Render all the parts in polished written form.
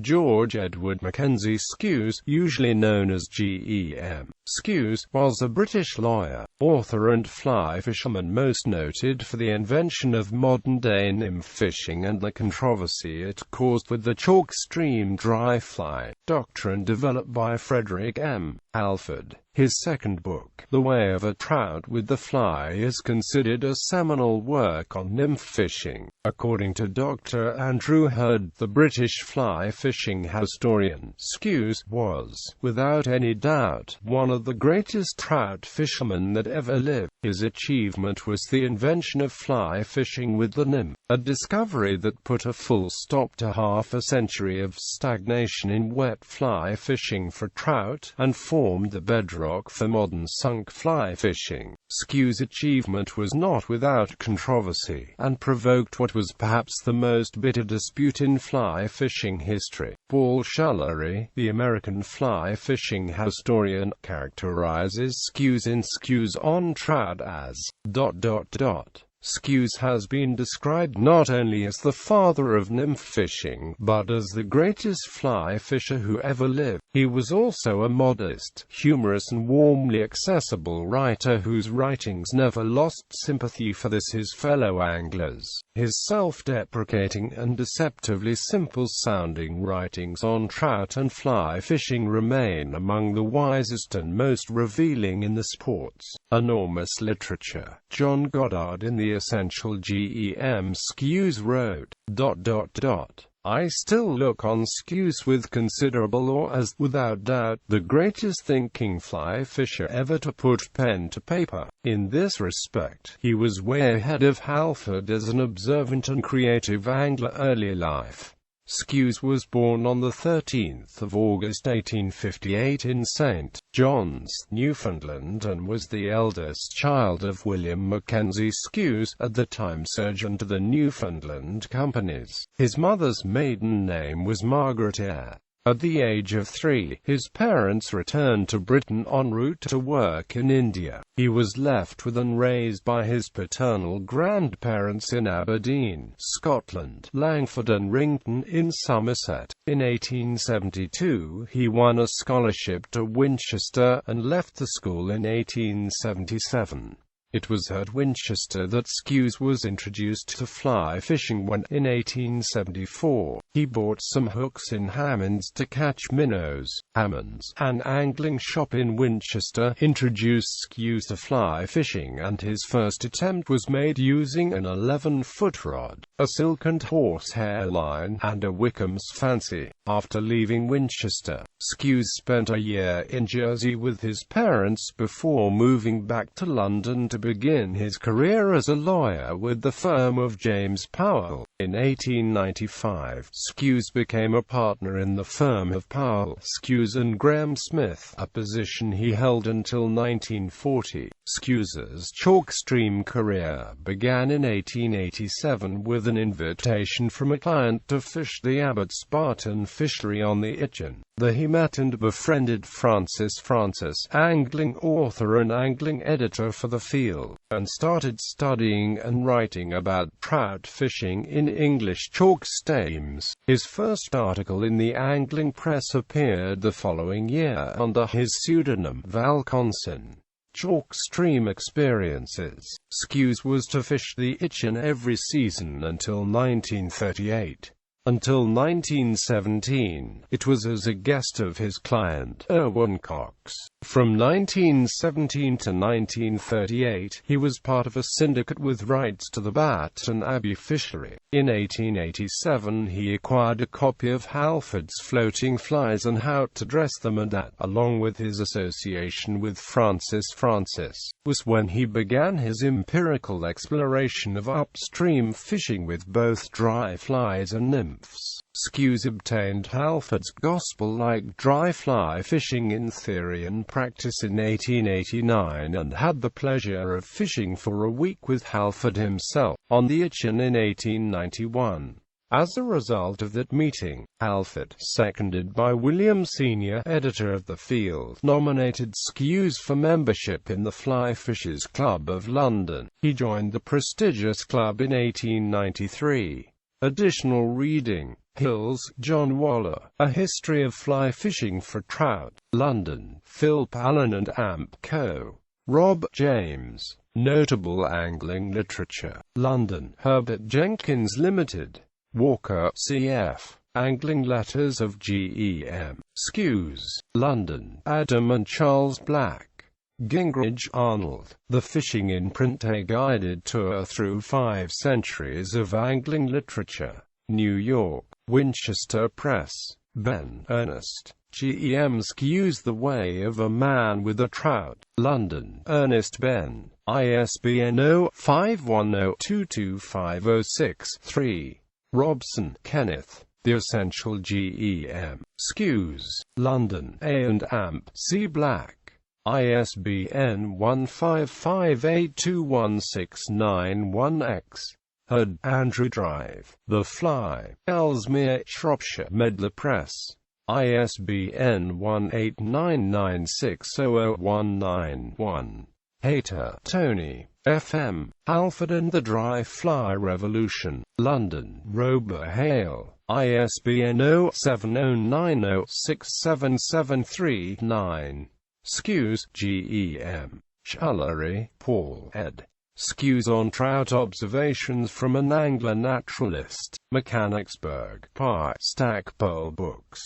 George Edward MacKenzie Skues, usually known as G.E.M. Skues, was a British lawyer, author and fly fisherman most noted for the invention of modern-day nymph fishing and the controversy it caused with the chalk stream dry fly doctrine developed by Frederic M. Alford. His second book, The Way of a Trout with the Fly, is considered a seminal work on nymph fishing. According to Dr. Andrew Hurd, the British fly fishing historian, Skues was, without any doubt, one of the greatest trout fishermen that ever lived. His achievement was the invention of fly fishing with the nymph, a discovery that put a full stop to half a century of stagnation in wet fly fishing for trout, and formed the bedrock for modern sunk fly fishing. Skues' achievement was not without controversy, and provoked what was perhaps the most bitter dispute in fly fishing history. Paul Schullery, the American fly fishing historian, characterizes Skues in Skues on Trout as ... Skues has been described not only as the father of nymph fishing, but as the greatest fly fisher who ever lived. He was also a modest, humorous and warmly accessible writer whose writings never lost sympathy for his fellow anglers. His self-deprecating and deceptively simple-sounding writings on trout and fly fishing remain among the wisest and most revealing in the sport's enormous literature. John Goddard in The Essential G.E.M.Skues wrote, ... I still look on Skues with considerable awe as, without doubt, the greatest thinking fly fisher ever to put pen to paper. In this respect, he was way ahead of Halford as an observant and creative angler early life. Skues was born on the 13th of August 1858 in St. John's, Newfoundland, and was the eldest child of William MacKenzie Skues, at the time surgeon to the Newfoundland companies. His mother's maiden name was Margaret Eyre. At the age of 3, his parents returned to Britain en route to work in India. He was left with and raised by his paternal grandparents in Aberdeen, Scotland, Langford and Rington in Somerset. In 1872, he won a scholarship to Winchester, and left the school in 1877. It was at Winchester that Skues was introduced to fly fishing when, in 1874, he bought some hooks in Hammond's to catch minnows. Hammond's, an angling shop in Winchester, introduced Skues to fly fishing, and his first attempt was made using an 11-foot rod, a silk and horsehair line, and a Wickham's fancy. After leaving Winchester, Skues spent a year in Jersey with his parents before moving back to London to begin his career as a lawyer with the firm of James Powell. In 1895, Skues became a partner in the firm of Powell, Skues and Graham Smith, a position he held until 1940. Skues's chalk stream career began in 1887 with an invitation from a client to fish the Abbot Spartan fishery on the Itchen. There he met and befriended Francis, angling author and angling editor for the field, and started studying and writing about trout fishing in English chalk streams. His first article in the angling press appeared the following year under his pseudonym Valconson. Chalk stream experiences. Skues was to fish the Itchen every season until 1938. Until 1917, it was as a guest of his client, Irwin Cox. From 1917 to 1938, he was part of a syndicate with rights to the Baton Abbey fishery. In 1887, he acquired a copy of Halford's Floating Flies and How to Dress Them, and that, along with his association with Francis, was when he began his empirical exploration of upstream fishing with both dry flies and nymphs. Skues obtained Halford's gospel-like dry fly fishing in theory and practice in 1889, and had the pleasure of fishing for a week with Halford himself on the Itchen in 1891. As a result of that meeting, Halford, seconded by William Senior, editor of the Field, nominated Skues for membership in the Fly Fishers Club of London. He joined the prestigious club in 1893. Additional reading: Hills, John Waller, A History of Fly Fishing for Trout. London, Philp Allen and Amp Co. Rob James. Notable Angling Literature. London, Herbert Jenkins Limited. Walker, C.F. Angling Letters of G.E.M.Skues. London, Adam and Charles Black. Gingrich Arnold. The Fishing in Print: A Guided Tour Through 5 Centuries of Angling Literature. New York, Winchester Press. Ben, Ernest. G.E.M.Skues, The Way of a Man with a Trout. London, Ernest Ben. ISBN 0-510-22506-3. Robson, Kenneth. The Essential G.E.M.Skues. London, A and Amp C. Black. ISBN 1-5582169-1-X. Hood, Andrew Drive. The Fly. Ellesmere, Shropshire. Medlar Press. ISBN 1899600191. Hayter, Tony. F.M. Halford and the Dry Fly Revolution. London, Rober Hale. ISBN 0-7090-67739. Skues, G.E.M. Shallery, Paul, ed. Skues on Trout Observations from an Angler Naturalist. Mechanicsburg, Park Stackpole Books.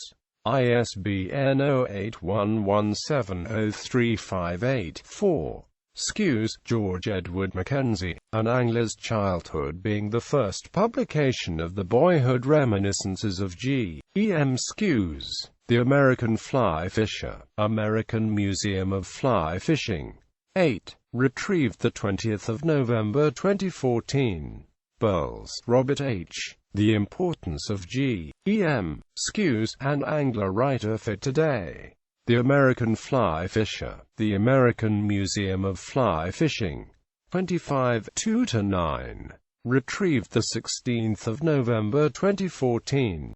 ISBN 0811703584. Skues, George Edward MacKenzie. An Angler's Childhood, being the first publication of the boyhood reminiscences of G.E.M.Skues. The American Fly Fisher. American Museum of Fly Fishing. 8. Retrieved 20 November 2014. Burles, Robert H. The Importance of G.E.M.Skues, an Angler Writer for Today. The American Fly Fisher. The American Museum of Fly Fishing. 25 2-9. Retrieved 16 November 2014.